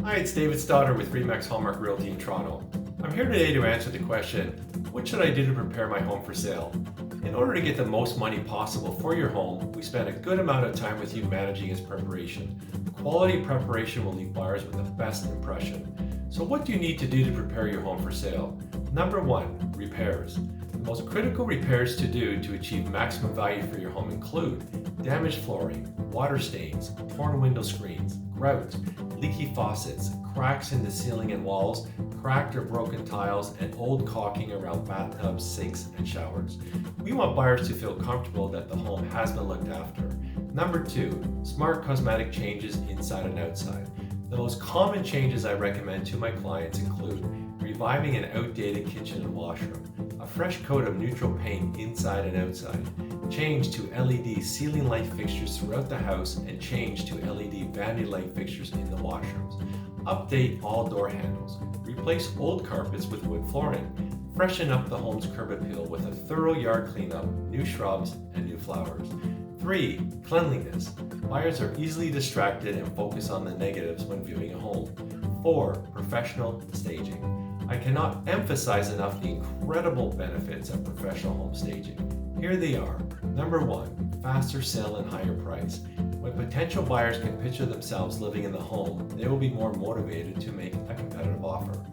Hi, it's David Stoddard with Remax Hallmark Realty in Toronto. I'm here today to answer the question, what should I do to prepare my home for sale? In order to get the most money possible for your home, we spend a good amount of time with you managing its preparation. Quality preparation will leave buyers with the best impression. So what do you need to do to prepare your home for sale? Number one, repairs. The most critical repairs to do to achieve maximum value for your home include damaged flooring, water stains, torn window screens, grout, leaky faucets, cracks in the ceiling and walls, cracked or broken tiles, and old caulking around bathtubs, sinks, and showers. We want buyers to feel comfortable that the home has been looked after. Number two, smart cosmetic changes inside and outside. The most common changes I recommend to my clients include reviving an outdated kitchen and washroom, a fresh coat of neutral paint inside and outside, change to LED ceiling light fixtures throughout the house, and change to LED vanity light fixtures in the washrooms. Update all door handles, replace old carpets with wood flooring, freshen up the home's curb appeal with a thorough yard cleanup, new shrubs, and new flowers. 3. Cleanliness. Buyers are easily distracted and focus on the negatives when viewing a home. 4. Professional staging. I cannot emphasize enough the incredible benefits of professional home staging. Here they are. Number 1. Faster sale and higher price. When potential buyers can picture themselves living in the home, they will be more motivated to make a competitive offer.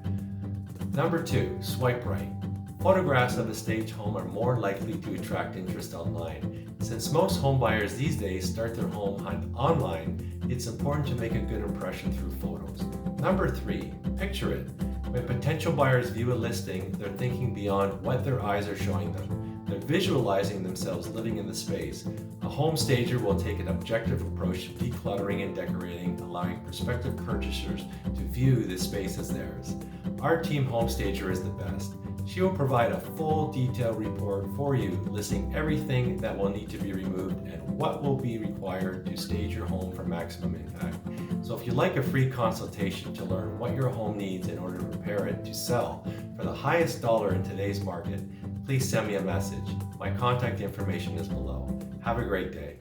Number 2. Swipe right. Photographs of a staged home are more likely to attract interest online. Since most home buyers these days start their home hunt online, it's important to make a good impression through photos. Number 3. Picture it. When potential buyers view a listing, they're thinking beyond what their eyes are showing them. They're visualizing themselves living in the space. A home stager will take an objective approach to decluttering and decorating, allowing prospective purchasers to view this space as theirs. Our team home stager is the best. She will provide a full detailed report for you, listing everything that will need to be removed and what will be required to stage your home for maximum impact. So if you'd like a free consultation to learn what your home needs in order to prepare it to sell for the highest dollar in today's market, please send me a message. My contact information is below. Have a great day.